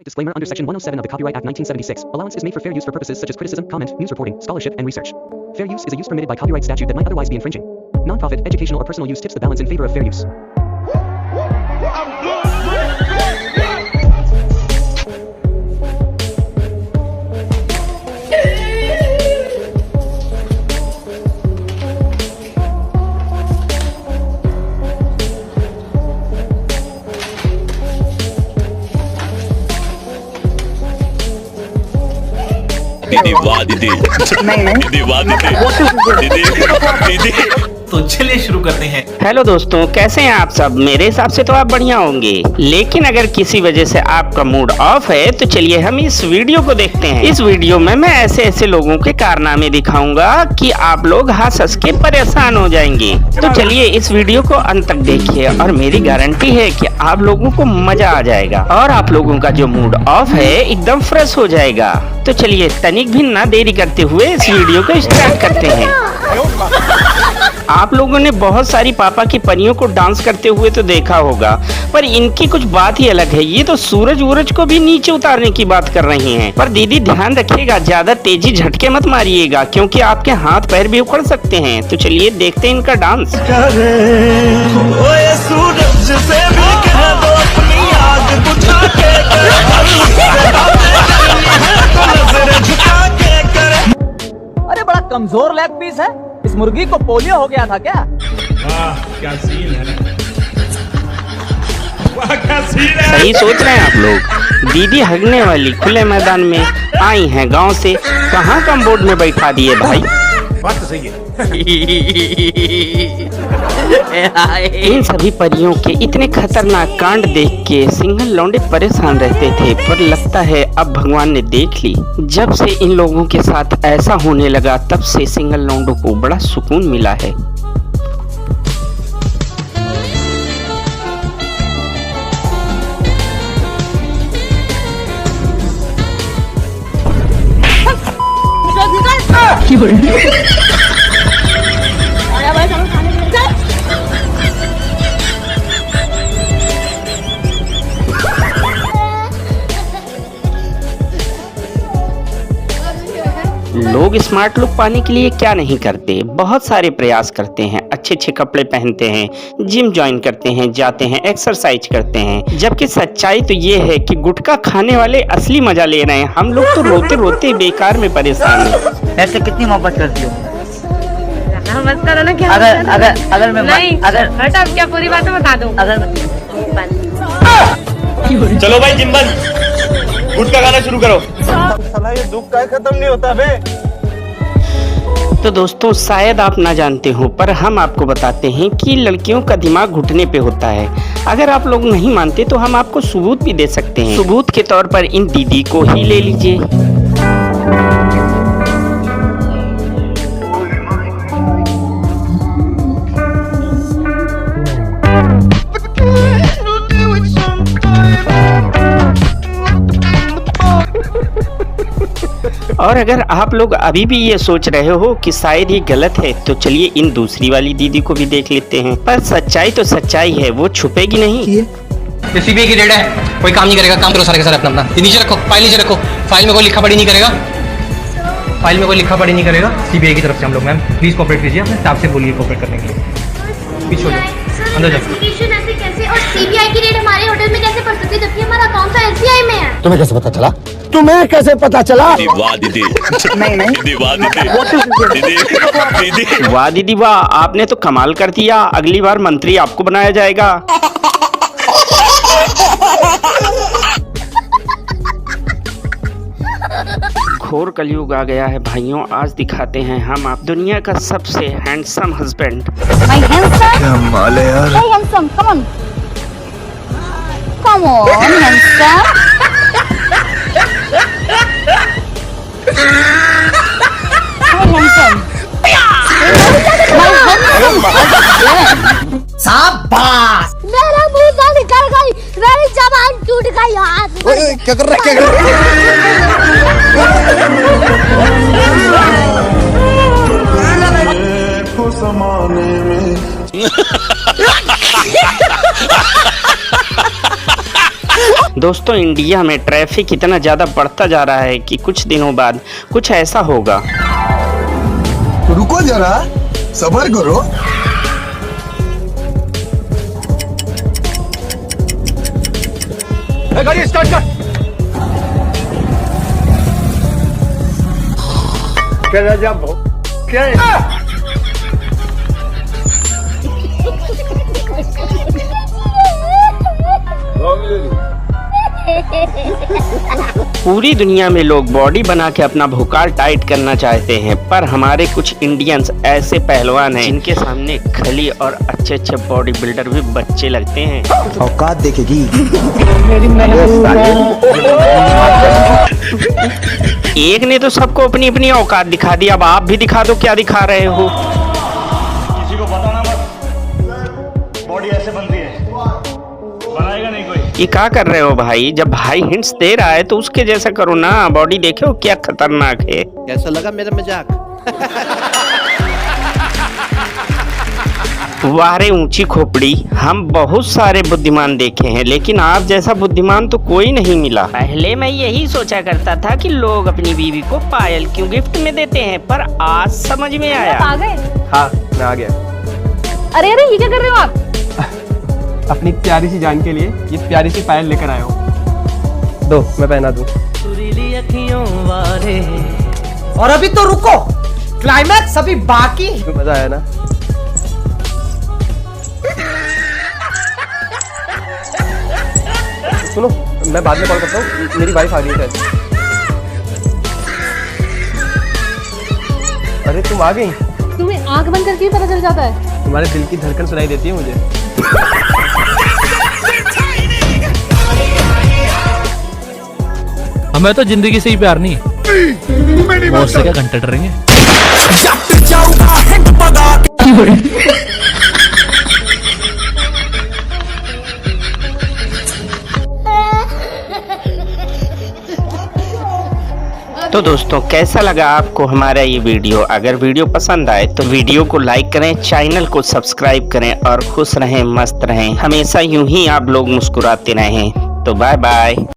Disclaimer under Section 107 of the Copyright Act 1976. Allowance is made for fair use for purposes such as criticism, comment, news reporting, scholarship, and research. Fair use is a use permitted by copyright statute that might otherwise be infringing. Non-profit, educational, or personal use tips the balance in favor of fair use. दीदी वाह दीदी दीदी वाह दीदी दीदी तो चलिए शुरू करते हैं। हेलो दोस्तों, कैसे हैं आप सब। मेरे हिसाब से तो आप बढ़िया होंगे, लेकिन अगर किसी वजह से आपका मूड ऑफ है तो चलिए हम इस वीडियो को देखते हैं। इस वीडियो में मैं ऐसे ऐसे लोगों के कारनामे दिखाऊंगा कि आप लोग हंस हंस के परेशान हो जाएंगे। तो चलिए इस वीडियो को अंत तक देखिए और मेरी गारंटी है कि आप लोगों को मजा आ जाएगा और आप लोगों का जो मूड ऑफ है एकदम फ्रेश हो जाएगा। तो चलिए तनिक भी ना देरी करते हुए इस वीडियो को स्टार्ट करते हैं। आप लोगों ने बहुत सारी पापा की परियों को डांस करते हुए तो देखा होगा, पर इनकी कुछ बात ही अलग है। ये तो सूरज वूरज को भी नीचे उतारने की बात कर रही हैं। पर दीदी ध्यान रखिएगा, ज्यादा तेजी झटके मत मारिएगा क्योंकि आपके हाथ पैर भी उखड़ सकते हैं। तो चलिए देखते हैं इनका डांस। अरे बड़ा कमजोर लेग पीस है, इस मुर्गी को पोलियो हो गया था क्या? वाह क्या सीन है, वाह क्या सीन है। सही सोच रहे हैं आप लोग। दीदी हगने वाली खुले मैदान में आई हैं गांव से, कहाँ कम बोर्ड में बैठा दिए भाई। बात तो सही है। इन सभी परियों के इतने खतरनाक कांड देख के सिंगल लौंडे परेशान रहते थे, पर लगता है अब भगवान ने देख ली। जब से इन लोगों के साथ ऐसा होने लगा तब से सिंगल लौंडों को बड़ा सुकून मिला है। लोग स्मार्ट लुक पाने के लिए क्या नहीं करते, बहुत सारे प्रयास करते हैं। अच्छे अच्छे कपड़े पहनते हैं, जिम ज्वाइन करते हैं, जाते हैं, एक्सरसाइज करते हैं। जबकि सच्चाई तो ये है कि गुटखा खाने वाले असली मजा ले रहे हैं। हम लोग तो रोते रोते बेकार में परेशान हैं। ऐसे कितनी मोहब्बत करती हो? मत करो ना। क्या अगर मैं नहीं, हट अब क्या पूरी बातें बता दूं। चलो भाई जिम बंद, गुटखा खाना शुरू करो। साला ये दुख का खत्म नहीं होता बे। तो दोस्तों शायद आप ना जानते हो, पर हम आपको बताते हैं कि लड़कियों का दिमाग घुटने पे होता है। अगर आप लोग नहीं मानते तो हम आपको सबूत भी दे सकते हैं। सबूत के तौर पर इन दीदी को ही ले लीजिए। और अगर आप लोग अभी भी ये सोच रहे हो कि शायद ये गलत है तो चलिए इन दूसरी वाली दीदी को भी देख लेते हैं। पर सच्चाई तो सच्चाई है, वो छुपेगी नहीं। ये सीबीआई की रेड है, कोई काम नहीं करेगा। काम करो सारे के सारे अपना अपना। ये नीचे रखो, फाइल नीचे रखो। फाइल में कोई लिखा पढ़ी नहीं करेगा, फाइल में कोई लिखा पढ़ी नहीं करेगा। सीबीआई की तरफ से हम लोग। मैम प्लीज कोऑपरेट कीजिए, अपने स्टाफ से बोलिए कोऑपरेट करने के लिए। पीछे हो जाओ, अंदर जाओ। और सीबीआई की रेड हमारे होटल में कैसे पड़ सकती है जबकि हमारा अकाउंट तो एसबीआई में है? तुम्हें कैसे पता चला? तुम्हें कैसे पता चला? दीदी वाह दीदी दीदी वाह दीदी दीदी वाह दीदी वाह, आपने तो कमाल कर दिया। अगली बार मंत्री आपको बनाया जाएगा। घोर कलयुग आ गया है भाइयों। आज दिखाते हैं हम आप दुनिया का सबसे हैंडसम हस्बैंड। माय हैंडसम, क्या माल है यार। हे हैंडसम, कम ऑन हैंडसम। शाबाश। मेरा मुंह से निकल गई, मेरी जबान टूट गई यार। क्या कर रहा है, क्या कर रहा है? दोस्तों इंडिया में ट्रैफिक इतना ज़्यादा बढ़ता जा रहा है कि कुछ दिनों बाद कुछ ऐसा होगा। रुको जरा, सब्र करो। गाड़ी स्टार्ट कर। पूरी दुनिया में लोग बॉडी बना के अपना भूखाल टाइट करना चाहते हैं, पर हमारे कुछ इंडियंस ऐसे पहलवान हैं जिनके सामने खली और अच्छे अच्छे बॉडी बिल्डर भी बच्चे लगते हैं। औकात देखेगी। एक ने तो सबको अपनी अपनी औकात दिखा दी, अब आप भी दिखा दो क्या दिखा रहे हो। किसी को बताना मत, बॉडी ऐसे बनती है, बनाएगा नहीं कोई। ये क्या कर रहे हो भाई? जब भाई हिंट्स दे रहा है तो उसके जैसा करो ना। बॉडी देखो क्या खतरनाक है। कैसा लगा मेरा मजाक? वारे ऊंची खोपड़ी, हम बहुत सारे बुद्धिमान देखे हैं लेकिन आप जैसा बुद्धिमान तो कोई नहीं मिला। पहले मैं यही सोचा करता था कि लोग अपनी बीवी को पायल क्यों गिफ्ट में देते हैं, पर आज समझ में आया। आ गए? हाँ मैं आ गया। अरे अरे ये क्या कर रहे हो आप? अपनी प्यारी सी जान के लिए ये प्यारी सी पायल लेकर आया हूँ। दो मैं पहना दूँ। और अभी तो रुको, क्लाइमैक्स अभी बाकी। मजा आया ना? सुनो मैं बाद में कॉल करता हूँ, मेरी वाइफ आ गई है। अरे तुम आ गई? तुम्हें आंख बंद करके ही पता चल जाता है? तुम्हारे दिल की धड़कन सुनाई देती है मुझे। हमें तो जिंदगी से ही प्यार नहीं, मौत से क्या घंटे डरेंगे। तो दोस्तों कैसा लगा आपको हमारा ये वीडियो? अगर वीडियो पसंद आए तो वीडियो को लाइक करें, चैनल को सब्सक्राइब करें और खुश रहें, मस्त रहें, हमेशा यूं ही आप लोग मुस्कुराते रहें। तो बाय बाय।